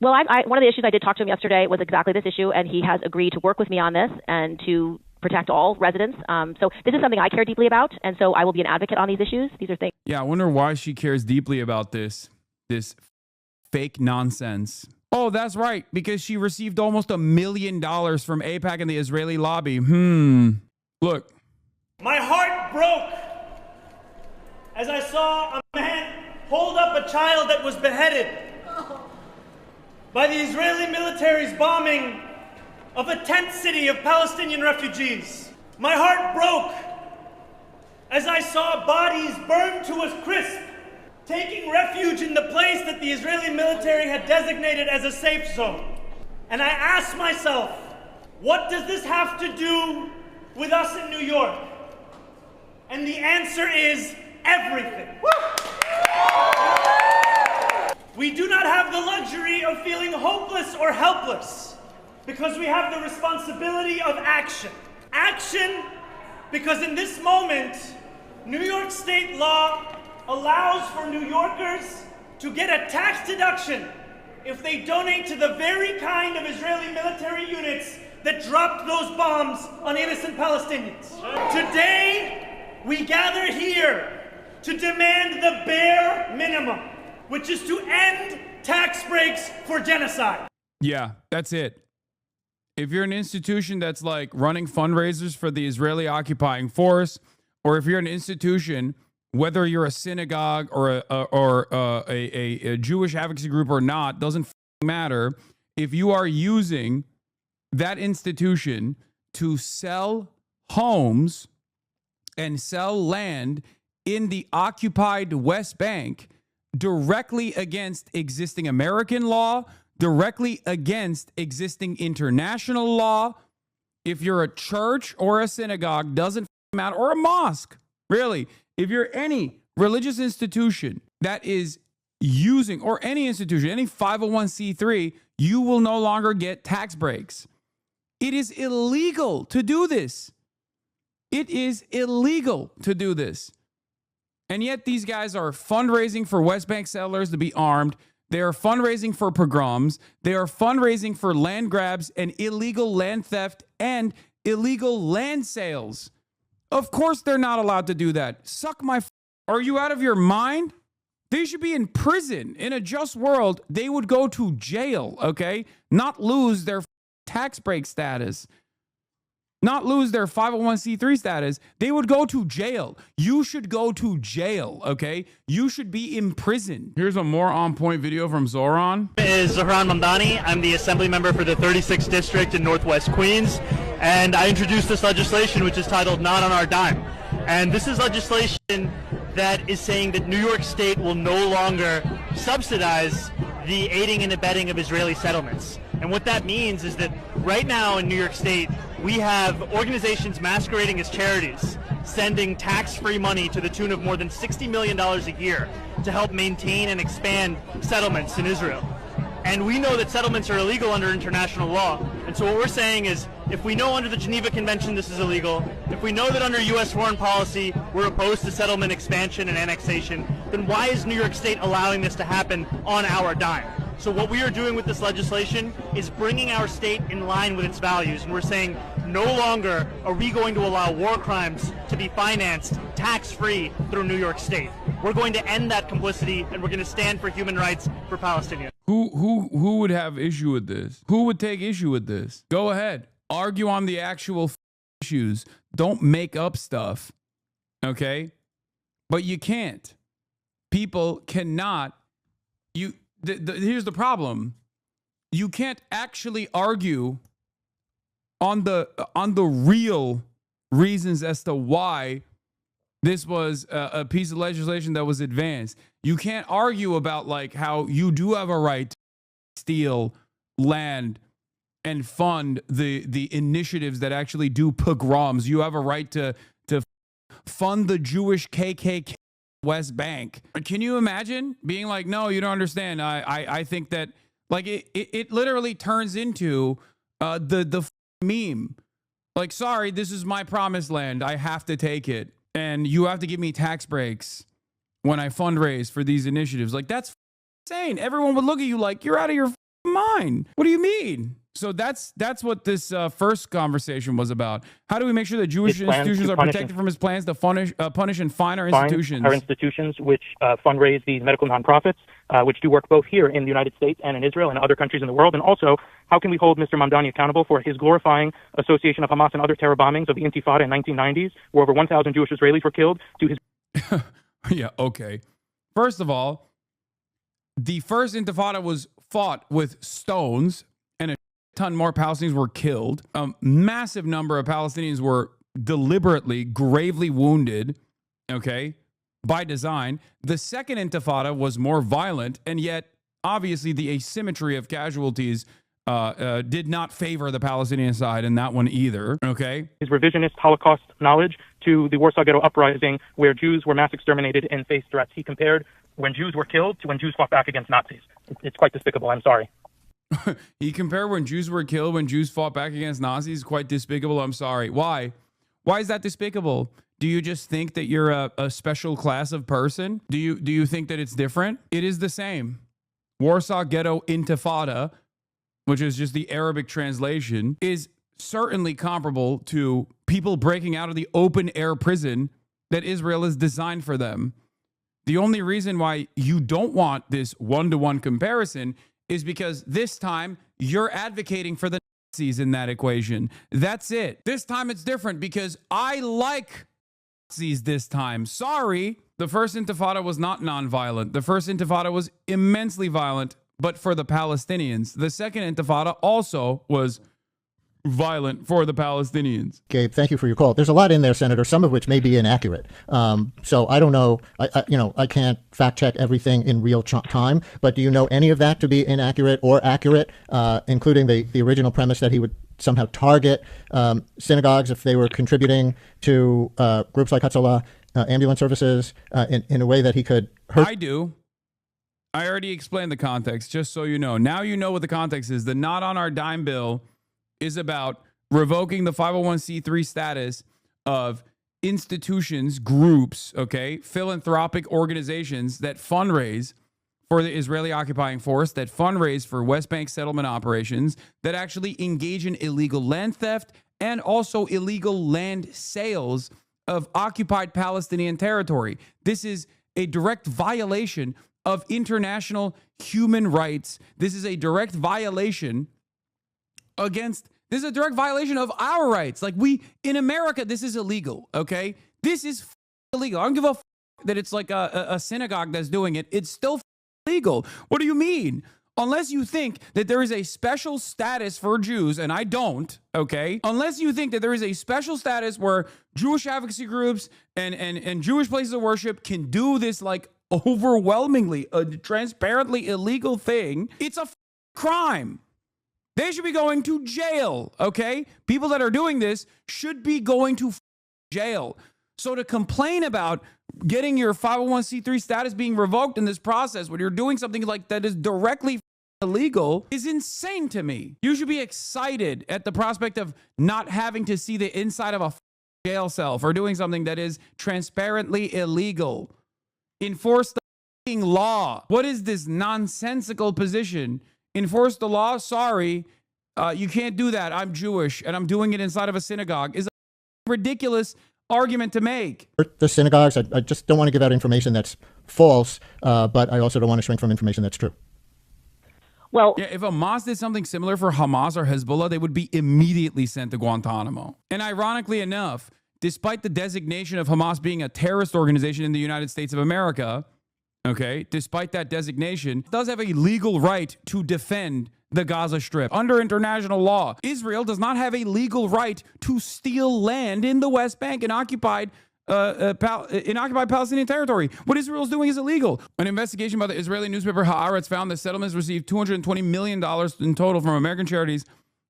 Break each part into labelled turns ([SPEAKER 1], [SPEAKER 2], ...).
[SPEAKER 1] Well, one of the issues I did talk to him yesterday was exactly this issue, and he has agreed to work with me on this and to protect all residents. So this is something I care deeply about, and so I will be an advocate on these issues. These are things.
[SPEAKER 2] Yeah, I wonder why she cares deeply about this fake nonsense. Oh, that's right, because she received almost $1 million from AIPAC and the Israeli lobby. Look.
[SPEAKER 3] My heart broke as I saw a man hold up a child that was beheaded by the Israeli military's bombing of a tent city of Palestinian refugees. My heart broke as I saw bodies burned to a crisp, taking refuge in the place that the Israeli military had designated as a safe zone. And I asked myself, what does this have to do with us in New York? And the answer is everything. We do not have the luxury of feeling hopeless or helpless because we have the responsibility of action. Action because in this moment, New York state law allows for New Yorkers to get a tax deduction if they donate to the very kind of Israeli military units that dropped those bombs on innocent Palestinians. Today, we gather here to demand the bare minimum, which is to end tax breaks for genocide.
[SPEAKER 2] Yeah, that's it. If you're an institution that's like running fundraisers for the Israeli occupying force, or if you're an institution, whether you're a synagogue or a Jewish advocacy group or not, doesn't matter. If you are using that institution to sell homes and sell land in the occupied West Bank directly against existing American law, directly against existing international law, if you're a church or a synagogue, doesn't matter, or a mosque, really, if you're any religious institution that is using, or any institution, any 501c3, you will no longer get tax breaks. It is illegal to do this. It is illegal to do this. And yet these guys are fundraising for West Bank settlers to be armed. They are fundraising for pogroms. They are fundraising for land grabs and illegal land theft and illegal land sales. Of course they're not allowed to do that. Suck my Are you out of your mind? They should be in prison. In a just world, they would go to jail, okay? Not lose their tax break status. Not lose their 501c3 status. They would go to jail. You should go to jail, okay? You should be in prison. Here's a more on-point video from Zohran.
[SPEAKER 4] Is Zohran Mamdani. I'm the assembly member for the 36th district in Northwest Queens, and I introduced this legislation which is titled Not on Our Dime. And this is legislation that is saying that New York State will no longer subsidize the aiding and abetting of Israeli settlements. And what that means is that right now in New York State, we have organizations masquerading as charities sending tax-free money to the tune of more than $60 million a year to help maintain and expand settlements in Israel. And we know that settlements are illegal under international law. And so what we're saying is, if we know under the Geneva Convention this is illegal, if we know that under U.S. foreign policy we're opposed to settlement expansion and annexation, then why is New York State allowing this to happen on our dime? So what we are doing with this legislation is bringing our state in line with its values. And we're saying no longer are we going to allow war crimes to be financed tax-free through New York State. We're going to end that complicity, and we're going to stand for human rights for Palestinians.
[SPEAKER 2] Who would have issue with this? Who would take issue with this? Go ahead. Argue on the actual issues. Don't make up stuff. Okay? But you can't. People cannot. Here's the problem. You can't actually argue on the real reasons as to why this was a piece of legislation that was advanced. You can't argue about like how you do have a right to steal land and fund the initiatives that actually do pogroms. You have a right to fund the Jewish KKK West Bank. Can you imagine being like, no, you don't understand. I think that like it literally turns into the meme. Like, sorry, this is my promised land. I have to take it. And you have to give me tax breaks when I fundraise for these initiatives. Like, that's insane. Everyone would look at you like you're out of your mind. What do you mean? So that's what this first conversation was about. How do we make sure that Jewish institutions are protected from his plans to punish and fine our institutions?
[SPEAKER 5] Our institutions, which fundraise these medical nonprofits, which do work both here in the United States and in Israel and other countries in the world. And also, how can we hold Mr. Mamdani accountable for his glorifying association of Hamas and other terror bombings of the Intifada in 1990s, where over 1,000 Jewish Israelis were killed, to his...
[SPEAKER 2] Yeah, okay. First of all, the first Intifada was fought with stones, and a ton more Palestinians were killed. A massive number of Palestinians were deliberately, gravely wounded, okay, by design. The second Intifada was more violent, and yet, obviously, the asymmetry of casualties did not favor the Palestinian side in that one either, okay?
[SPEAKER 5] His revisionist Holocaust knowledge to the Warsaw Ghetto Uprising, where Jews were mass exterminated and faced threats. He compared when Jews were killed to when Jews fought back against Nazis. It's quite despicable. I'm sorry.
[SPEAKER 2] He compared when Jews were killed, when Jews fought back against Nazis. Quite despicable. I'm sorry. Why? Why is that despicable? Do you just think that you're a special class of person? Do you think that it's different? It is the same. Warsaw Ghetto Intifada, which is just the Arabic translation, is certainly comparable to people breaking out of the open air prison that Israel has designed for them. The only reason why you don't want this one-to-one comparison is because this time you're advocating for the Nazis in that equation. That's it. This time it's different because I like Nazis this time. Sorry. The first Intifada was not nonviolent. The first Intifada was immensely violent, but for the Palestinians. The second Intifada also was violent for the Palestinians.
[SPEAKER 6] Gabe, thank you for your call. There's a lot in there, Senator, some of which may be inaccurate. So I don't know. I can't fact check everything in real time, but do you know any of that to be inaccurate or accurate, including the original premise that he would somehow target synagogues if they were contributing to groups like Hatzalah, ambulance services, in a way that he could hurt?
[SPEAKER 2] I do. I already explained the context, just so you know. Now you know what the context is. The Not on Our Dime bill is about revoking the 501c3 status of institutions, groups, okay, philanthropic organizations that fundraise for the Israeli occupying force, that fundraise for West Bank settlement operations, that actually engage in illegal land theft and also illegal land sales of occupied Palestinian territory. This is a direct violation of international human rights. This is a direct violation this is a direct violation of our rights. Like in America, this is illegal, okay? This is illegal. I don't give a that it's like a synagogue that's doing it. It's still illegal. What do you mean? Unless you think that there is a special status for Jews, and I don't, okay? Unless you think that there is a special status where Jewish advocacy groups and Jewish places of worship can do this like overwhelmingly, transparently illegal thing, it's a crime. They should be going to jail, okay? People that are doing this should be going to jail. So to complain about getting your 501c3 status being revoked in this process when you're doing something like that is directly illegal is insane to me. You should be excited at the prospect of not having to see the inside of a jail cell for doing something that is transparently illegal. Enforce the law. What is this nonsensical position? Enforce the law? Sorry, you can't do that. I'm Jewish and I'm doing it inside of a synagogue is a ridiculous argument to make.
[SPEAKER 6] The synagogues, I just don't want to give out information that's false, but I also don't want to shrink from information that's true.
[SPEAKER 1] Well,
[SPEAKER 2] yeah, if Hamas did something similar for Hamas or Hezbollah, they would be immediately sent to Guantanamo. And ironically enough, despite the designation of Hamas being a terrorist organization in the United States of America, okay, despite that designation, it does have a legal right to defend the Gaza Strip. Under international law, Israel does not have a legal right to steal land in the West Bank in occupied Palestinian territory. What Israel is doing is illegal. An investigation by the Israeli newspaper Haaretz found that settlements received $220 million in total from American charities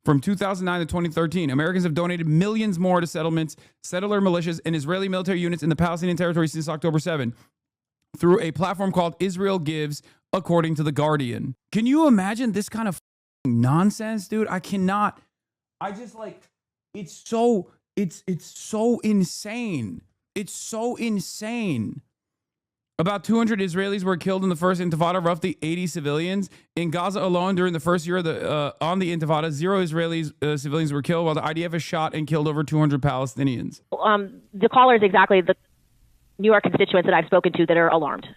[SPEAKER 2] from 2009 to 2013. Americans have donated millions more to settlements, settler militias, and Israeli military units in the Palestinian territory since October 7. Through a platform called Israel Gives, according to The Guardian. Can you imagine this kind of nonsense, dude? I cannot. I just it's so insane. It's so insane. About 200 Israelis were killed in the first Intifada, roughly 80 civilians. In Gaza alone, during the first year of on the Intifada, 0 Israeli civilians were killed, while the IDF has shot and killed over 200 Palestinians.
[SPEAKER 1] The caller is exactly the New York constituents that I've spoken to that are alarmed.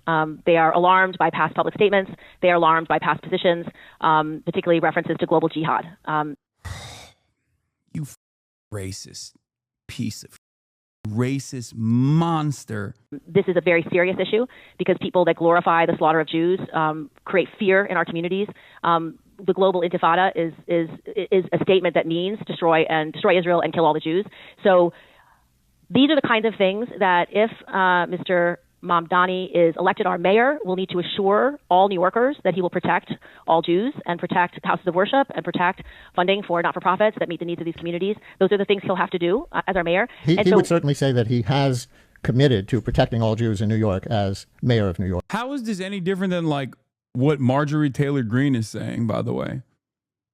[SPEAKER 1] They are alarmed by past public statements. They are alarmed by past positions, particularly references to global jihad.
[SPEAKER 2] You racist piece of racist monster.
[SPEAKER 1] This is a very serious issue because people that glorify the slaughter of Jews create fear in our communities. The global intifada is a statement that means destroy Israel and kill all the Jews. So these are the kinds of things that if Mr. Mamdani is elected our mayor, we'll need to assure all New Yorkers that he will protect all Jews and protect houses of worship and protect funding for not-for-profits that meet the needs of these communities. Those are the things he'll have to do as our mayor.
[SPEAKER 6] He would certainly say that he has committed to protecting all Jews in New York as mayor of New York.
[SPEAKER 2] How is this any different than like what Marjorie Taylor Greene is saying, by the way?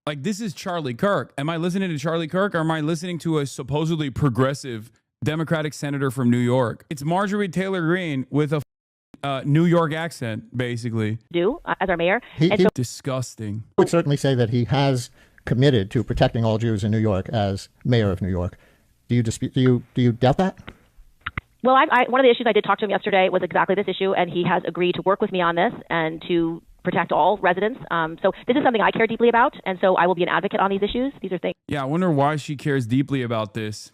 [SPEAKER 2] Like, this is Charlie Kirk. Am I listening to Charlie Kirk, or am I listening to a supposedly progressive Democratic senator from New York? It's Marjorie Taylor Greene with a New York accent, basically.
[SPEAKER 1] As our mayor.
[SPEAKER 2] Disgusting.
[SPEAKER 6] Would certainly say that he has committed to protecting all Jews in New York as mayor of New York. Do you dispute? Do you doubt that?
[SPEAKER 1] Well, one of the issues I did talk to him yesterday was exactly this issue, and he has agreed to work with me on this and to protect all residents. So this is something I care deeply about, and so I will be an advocate on these issues. These are things.
[SPEAKER 2] Yeah, I wonder why she cares deeply about this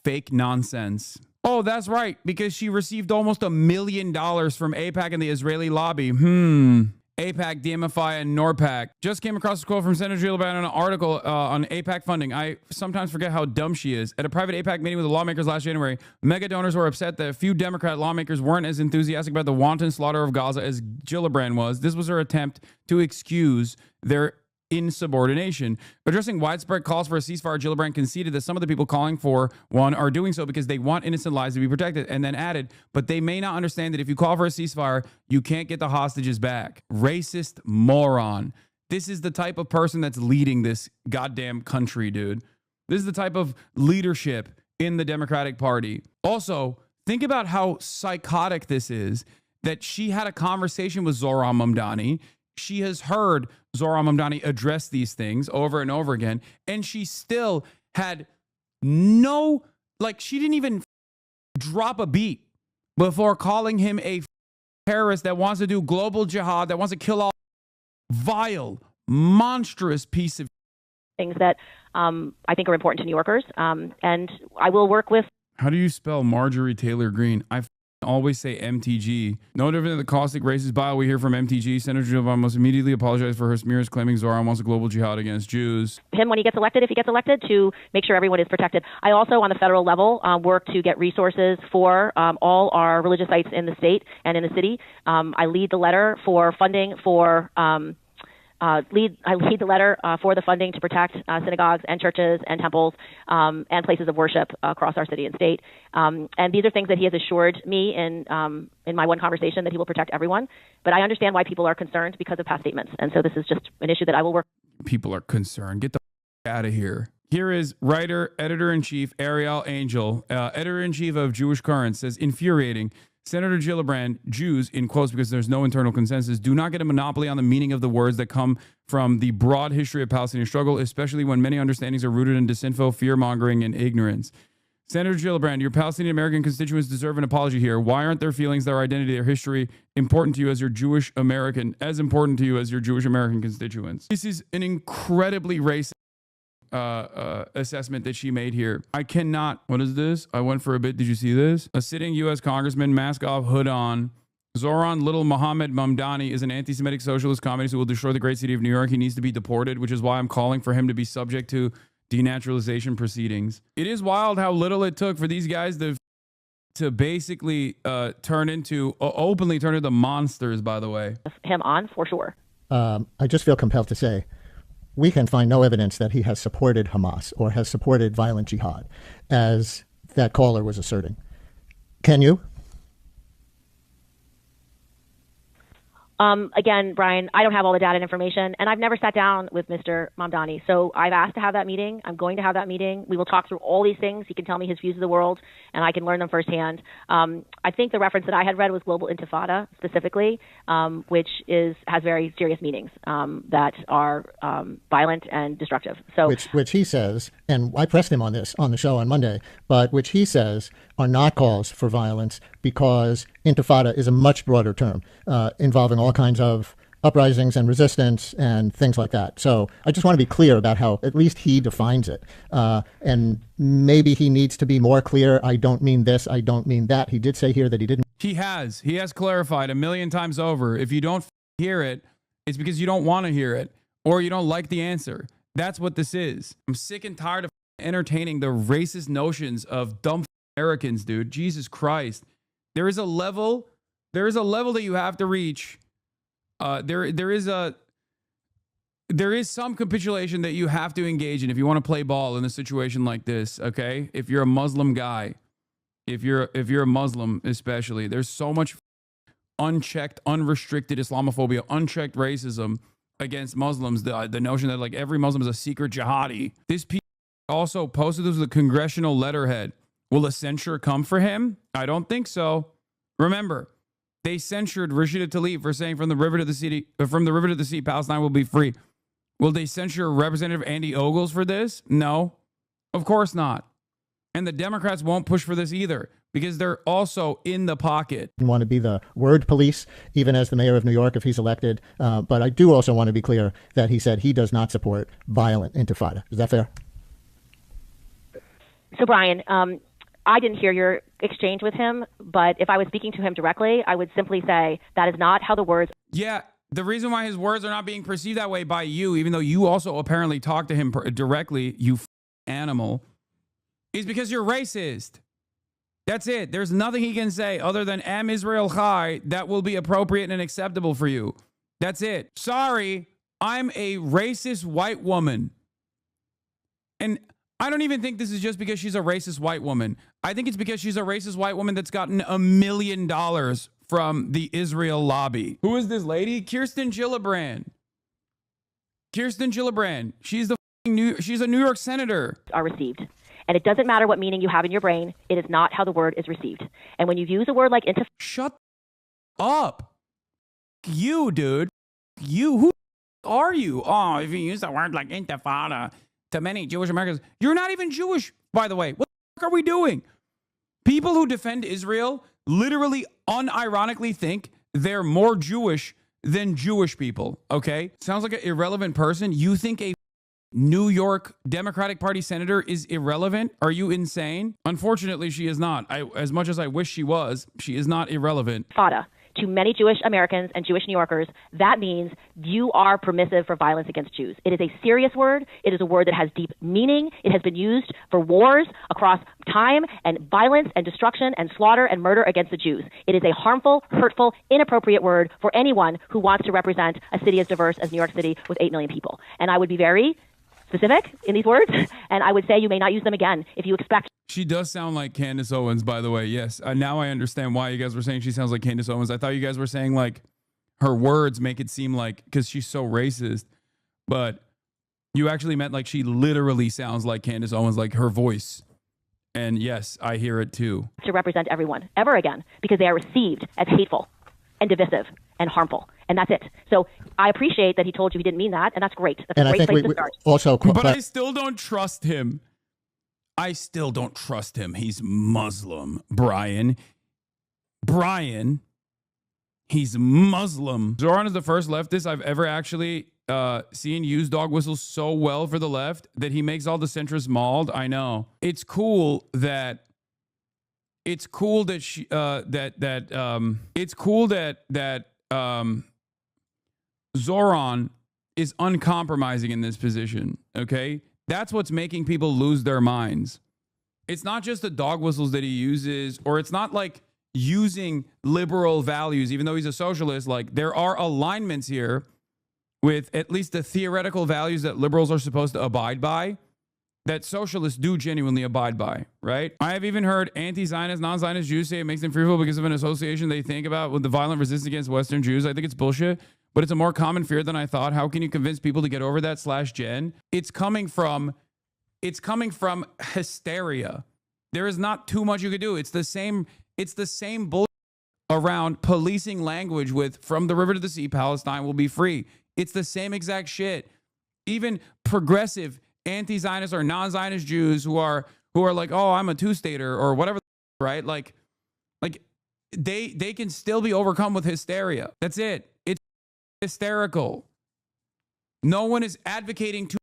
[SPEAKER 2] fake nonsense. Oh, that's right, because she received almost $1 million from AIPAC and the Israeli lobby. AIPAC, DMFI, and NORPAC. Just came across a quote from Senator Gillibrand in an article on AIPAC funding. I sometimes forget how dumb she is. At a private AIPAC meeting with the lawmakers last January, mega donors were upset that a few Democrat lawmakers weren't as enthusiastic about the wanton slaughter of Gaza as Gillibrand was. This was her attempt to excuse their insubordination. Addressing widespread calls for a ceasefire, Gillibrand conceded that some of the people calling for one are doing so because they want innocent lives to be protected, and then added, but they may not understand that if you call for a ceasefire, you can't get the hostages back. Racist moron. This is the type of person that's leading this goddamn country, dude. This is the type of leadership in the Democratic Party. Also, think about how psychotic this is, that she had a conversation with Zohran Mamdani. She has heard Zohran Mamdani address these things over and over again, and she still had no, like, she didn't even drop a beat before calling him a terrorist that wants to do global jihad, that wants to kill all. Vile, monstrous piece of
[SPEAKER 1] things that I think are important to New Yorkers, and I will work with.
[SPEAKER 2] How do you spell Marjorie Taylor Greene? I always say MTG. No different than the caustic racist bio we hear from MTG. Senator Gillibrand must immediately apologize for her smears claiming Zohran wants a global jihad against Jews.
[SPEAKER 1] Him when he gets elected, if he gets elected, to make sure everyone is protected. I also, on the federal level, work to get resources for all our religious sites in the state and in the city. I lead the letter for funding for I lead the letter for the funding to protect synagogues and churches and temples and places of worship across our city and state. And these are things that he has assured me in my one conversation that he will protect everyone. But I understand why people are concerned because of past statements. And so this is just an issue that I will work.
[SPEAKER 2] People are concerned. Get the out of here. Here is writer, editor-in-chief Ariel Angel, editor-in-chief of Jewish Current, says, infuriating. Senator Gillibrand, Jews, in quotes because there's no internal consensus, do not get a monopoly on the meaning of the words that come from the broad history of Palestinian struggle, especially when many understandings are rooted in disinfo, fear-mongering, and ignorance. Senator Gillibrand, your Palestinian-American constituents deserve an apology here. Why aren't their feelings, their identity, their history important to you as your Jewish American, as important to you as your Jewish American constituents? This is an incredibly racist assessment that she made here. I cannot. What is this? I went for a bit. Did you see this? A sitting U.S. congressman, mask off, hood on. Zohran Little Mohammed Mamdani is an anti-Semitic socialist communist who will destroy the great city of New York. He needs to be deported, which is why I'm calling for him to be subject to denaturalization proceedings. It is wild how little it took for these guys to basically openly turn into monsters, by the way.
[SPEAKER 1] Him on, for sure.
[SPEAKER 6] I just feel compelled to say, we can find no evidence that he has supported Hamas or has supported violent jihad, as that caller was asserting. Can you?
[SPEAKER 1] Again, Brian, I don't have all the data and information, and I've never sat down with Mr. Mamdani. So I've asked to have that meeting. I'm going to have that meeting. We will talk through all these things. He can tell me his views of the world, and I can learn them firsthand. I think the reference that I had read was global intifada specifically, which has very serious meanings that are violent and destructive. So
[SPEAKER 6] which he says, and I pressed him on this on the show on Monday, but which he says are not calls for violence because intifada is a much broader term involving all kinds of uprisings and resistance and things like that. So I just want to be clear about how at least he defines it. And maybe he needs to be more clear. I don't mean this. I don't mean that. He did say here that he didn't.
[SPEAKER 2] He has clarified 1,000,000 times over. If you don't hear it, it's because you don't want to hear it or you don't like the answer. That's what this is. I'm sick and tired of entertaining the racist notions of dumb Americans, dude. Jesus Christ. There is a level that you have to reach. There is some capitulation that you have to engage in if you want to play ball in a situation like this, okay? If you're a Muslim guy, if you're a Muslim especially, there's so much unchecked, unrestricted Islamophobia, unchecked racism against Muslims. The notion that like every Muslim is a secret jihadi. This piece also posted this with a congressional letterhead. Will a censure come for him? I don't think so. Remember, they censured Rashida Tlaib for saying from the river to the sea, Palestine will be free. Will they censure Representative Andy Ogles for this? No, of course not. And the Democrats won't push for this either because they're also in the pocket.
[SPEAKER 6] I want to be the word police, even as the mayor of New York, if he's elected. But I do also want to be clear that he said he does not support violent intifada. Is that fair?
[SPEAKER 1] So, Brian, I didn't hear your exchange with him, but if I was speaking to him directly, I would simply say that is not how the words.
[SPEAKER 2] Yeah, the reason why his words are not being perceived that way by you, even though you also apparently talked to him directly, you animal, is because you're racist. That's it. There's nothing he can say other than Am Israel Chai that will be appropriate and acceptable for you. That's it. Sorry, I'm a racist white woman. And I don't even think this is just because she's a racist white woman. I think it's because she's a racist white woman that's gotten $1 million from the Israel lobby. Who is this lady? Kirsten Gillibrand. Kirsten Gillibrand. She's a New York senator.
[SPEAKER 1] Are received. And it doesn't matter what meaning you have in your brain. It is not how the word is received. And when you use a word like intifada.
[SPEAKER 2] Shut up. You, dude. You. Who are you? Oh, if you use a word like intifada to many Jewish Americans. You're not even Jewish, by the way. What the fuck are we doing? People who defend Israel literally unironically think they're more Jewish than Jewish people, okay? Sounds like an irrelevant person. You think a New York Democratic Party senator is irrelevant? Are you insane? Unfortunately, she is not. As much as I wish she was, she is not irrelevant.
[SPEAKER 1] Fada. To many Jewish Americans and Jewish New Yorkers, that means you are permissive for violence against Jews. It is a serious word. It is a word that has deep meaning. It has been used for wars across time and violence and destruction and slaughter and murder against the Jews. It is a harmful, hurtful, inappropriate word for anyone who wants to represent a city as diverse as New York City with 8 million people. And I would be very specific in these words, and I would say you may not use them again if you expect.
[SPEAKER 2] She does sound like Candace Owens, by the way. Yes. Now I understand why you guys were saying she sounds like Candace Owens. I thought you guys were saying like her words make it seem like because she's so racist, but you actually meant like she literally sounds like Candace Owens, like her voice. And yes, I hear it too. To
[SPEAKER 1] represent everyone ever again because they are received as hateful and divisive and harmful. And that's it. So I appreciate that he told you he didn't mean that, and that's great. That's
[SPEAKER 6] and
[SPEAKER 1] a great place to start.
[SPEAKER 6] Also,
[SPEAKER 2] but I still don't trust him. I still don't trust him. He's Muslim, Brian. He's Muslim. Zohran is the first leftist I've ever actually seen use dog whistles so well for the left that he makes all the centrists mauled. I know. It's cool that Zohran is uncompromising in this position, okay? That's what's making people lose their minds. It's not just the dog whistles that he uses, or it's not like using liberal values, even though he's a socialist. Like, there are alignments here with at least the theoretical values that liberals are supposed to abide by. that socialists do genuinely abide by, right? I have even heard anti-Zionist, non-Zionist Jews say it makes them fearful because of an association they think about with the violent resistance against Western Jews. I think it's bullshit, but it's a more common fear than I thought. How can you convince people to get over that /Jen? It's coming from hysteria. There is not too much you could do. It's the same bullshit around policing language with from the river to the sea, Palestine will be free. It's the same exact shit. Even progressive anti-Zionist or non-Zionist Jews who are like, oh, I'm a two-stater or whatever, right? Like they can still be overcome with hysteria. That's it. It's hysterical. No one is advocating to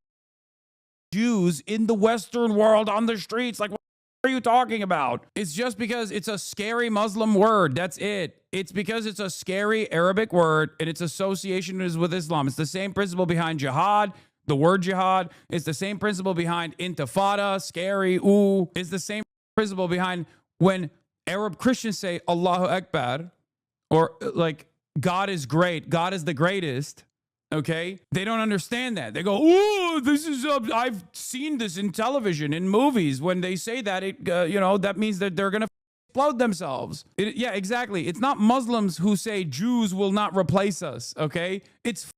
[SPEAKER 2] Jews in the Western world on the streets. Like, what are you talking about? It's just because it's a scary Muslim word. That's it. It's because it's a scary Arabic word and its association is with Islam. It's the same principle behind jihad. The word jihad is the same principle behind intifada, scary, ooh. It's the same principle behind when Arab Christians say Allahu Akbar or like God is great, God is the greatest, okay? They don't understand that. They go, ooh, this is, I've seen this in television, in movies. When they say that, that means that they're going to explode themselves. Yeah, exactly. It's not Muslims who say Jews will not replace us, okay? It's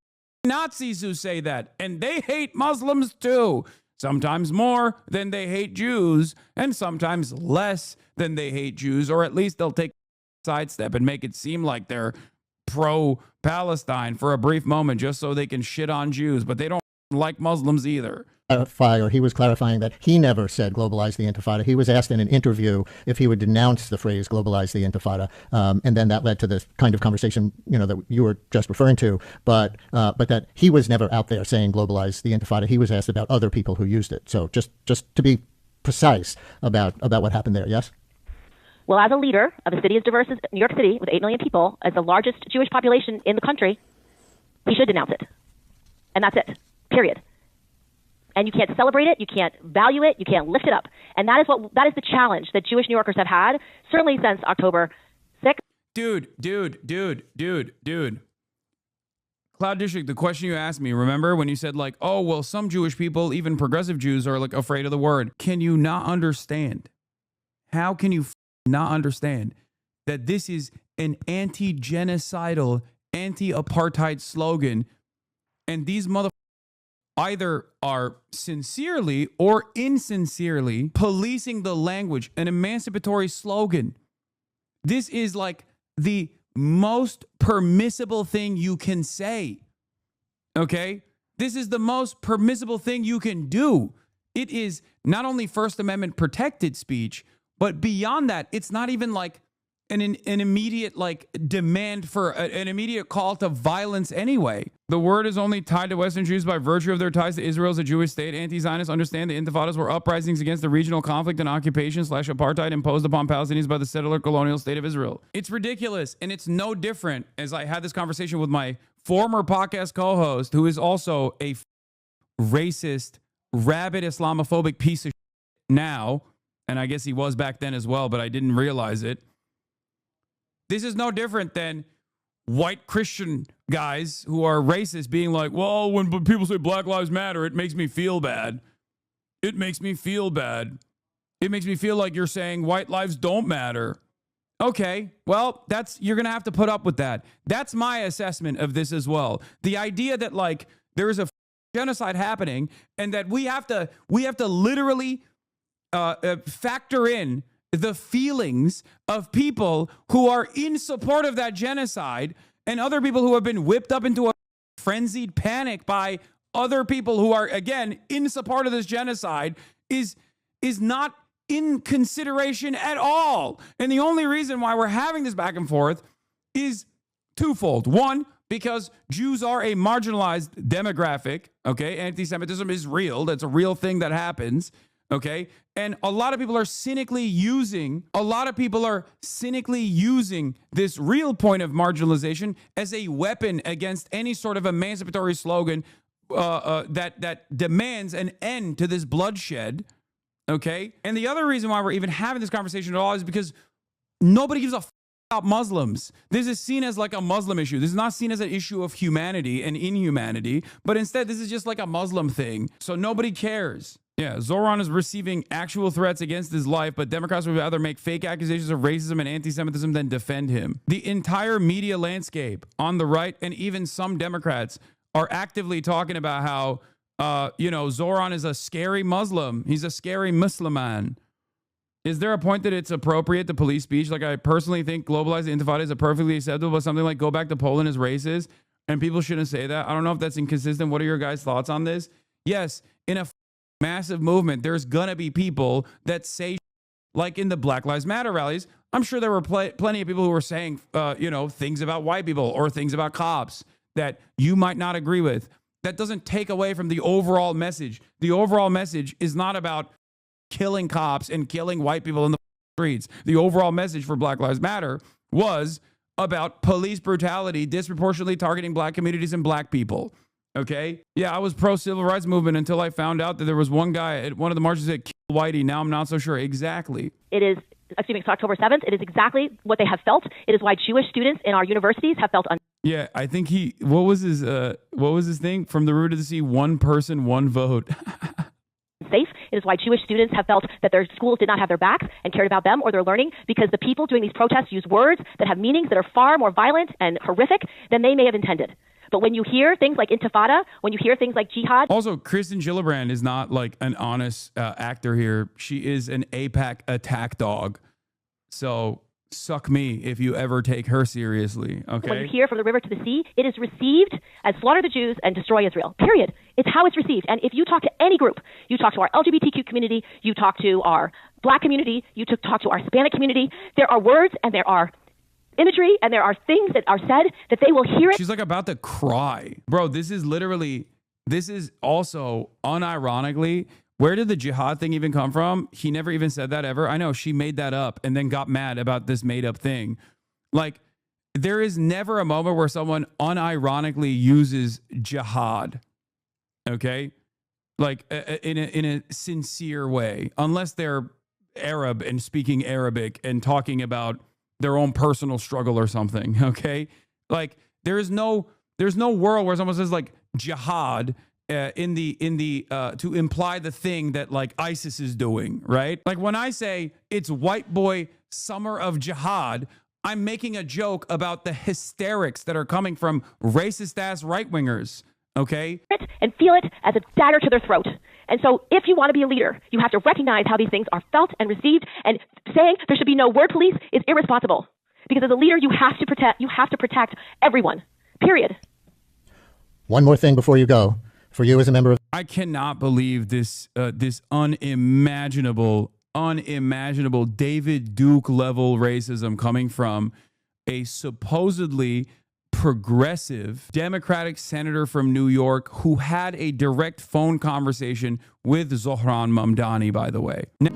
[SPEAKER 2] Nazis who say that, and they hate Muslims too. Sometimes more than they hate Jews, and sometimes less than they hate Jews, or at least they'll take a sidestep and make it seem like they're pro-Palestine for a brief moment just so they can shit on Jews, but they don't like Muslims either.
[SPEAKER 6] He was clarifying that he never said globalize the intifada. He was asked in an interview if he would denounce the phrase globalize the intifada. And then that led to this kind of conversation, that you were just referring to, but that he was never out there saying globalize the intifada. He was asked about other people who used it. So just to be precise about what happened there. Yes?
[SPEAKER 1] Well, as a leader of a city as diverse as New York City with 8 million people, as the largest Jewish population in the country, he should denounce it. And that's it. Period. And you can't celebrate it, you can't value it, you can't lift it up. And that is the challenge that Jewish New Yorkers have had, certainly since October 6th.
[SPEAKER 2] Dude. Cloud District, the question you asked me, remember when you said like, oh, well, some Jewish people, even progressive Jews, are like afraid of the word. Can you not understand? How can you not understand that this is an anti-genocidal, anti-apartheid slogan, and these motherfuckers either are sincerely or insincerely policing the language, an emancipatory slogan. This is like the most permissible thing you can say, okay? This is the most permissible thing you can do. It is not only First Amendment protected speech, but beyond that, it's not even like an immediate like demand for an immediate call to violence anyway. The word is only tied to Western Jews by virtue of their ties to Israel as a Jewish state. Anti-Zionists understand the intifadas were uprisings against the regional conflict and occupation / apartheid imposed upon Palestinians by the settler colonial state of Israel. It's ridiculous, and it's no different as I had this conversation with my former podcast co-host, who is also a racist, rabid Islamophobic piece of shit now, and I guess he was back then as well, but I didn't realize it. This is no different than white Christian guys who are racist being like, well, when people say Black Lives Matter, it makes me feel bad. It makes me feel bad. It makes me feel like you're saying white lives don't matter. Okay, well, you're going to have to put up with that. That's my assessment of this as well. The idea that like there is a genocide happening and that we have to literally factor in the feelings of people who are in support of that genocide and other people who have been whipped up into a frenzied panic by other people who are, again, in support of this genocide is not in consideration at all. And the only reason why we're having this back and forth is twofold. One, because Jews are a marginalized demographic, okay? Anti-Semitism is real. That's a real thing that happens. Okay. And a lot of people are cynically using this real point of marginalization as a weapon against any sort of emancipatory slogan that demands an end to this bloodshed. Okay. And the other reason why we're even having this conversation at all is because nobody gives a about Muslims. This is seen as like a Muslim issue. This is not seen as an issue of humanity and inhumanity, but instead this is just like a Muslim thing. So nobody cares. Yeah, Zohran is receiving actual threats against his life, but Democrats would rather make fake accusations of racism and anti-Semitism than defend him. The entire media landscape on the right, and even some Democrats, are actively talking about how, Zohran is a scary Muslim. He's a scary Musliman. Is there a point that it's appropriate to police speech? Like, I personally think globalized intifada is a perfectly acceptable, but something like go back to Poland is racist, and people shouldn't say that. I don't know if that's inconsistent. What are your guys' thoughts on this? Yes, in a massive movement, there's gonna be people that say, like in the Black Lives Matter rallies, I'm sure there were plenty of people who were saying, things about white people or things about cops that you might not agree with. That doesn't take away from the overall message. The overall message is not about killing cops and killing white people in the streets. The overall message for Black Lives Matter was about police brutality disproportionately targeting black communities and black people. Okay. Yeah, I was pro civil rights movement until I found out that there was one guy at one of the marches that killed Whitey. Now I'm not so sure. Exactly.
[SPEAKER 1] It's October 7th. It is exactly what they have felt. It is why Jewish students in our universities have felt
[SPEAKER 2] Yeah, I think what was his thing? From the root of the sea, one person, one vote.
[SPEAKER 1] safe. It is why Jewish students have felt that their schools did not have their backs and cared about them or their learning, because the people doing these protests use words that have meanings that are far more violent and horrific than they may have intended. But when you hear things like intifada, when you hear things like jihad.
[SPEAKER 2] Also, Kristen Gillibrand is not like an honest actor here. She is an AIPAC attack dog. So suck me if you ever take her seriously. Okay.
[SPEAKER 1] When you hear from the river to the sea, it is received as slaughter the Jews and destroy Israel. Period. It's how it's received. And if you talk to any group, you talk to our LGBTQ community, you talk to our black community, you talk to our Hispanic community, there are words and there are imagery and there are things that are said that they will hear it.
[SPEAKER 2] She's like about to cry. Bro, this is also unironically, where did the jihad thing even come from? He never even said that ever. I know she made that up and then got mad about this made up thing. Like, there is never a moment where someone unironically uses jihad. Okay? Like in a sincere way, unless they're Arab and speaking Arabic and talking about their own personal struggle or something. Okay? Like, there's no world where someone says like jihad to imply the thing that like ISIS is doing, right? Like when I say it's white boy summer of jihad, I'm making a joke about the hysterics that are coming from racist ass right wingers. Okay.
[SPEAKER 1] And feel it as a dagger to their throat. And so if you want to be a leader, you have to recognize how these things are felt and received, and saying there should be no word police is irresponsible, because as a leader, you have to protect everyone, period.
[SPEAKER 6] One more thing before you go. For you as a member of,
[SPEAKER 2] I cannot believe this unimaginable David Duke level racism coming from a supposedly progressive Democratic senator from New York who had a direct phone conversation with Zohran Mamdani, by the way. Now,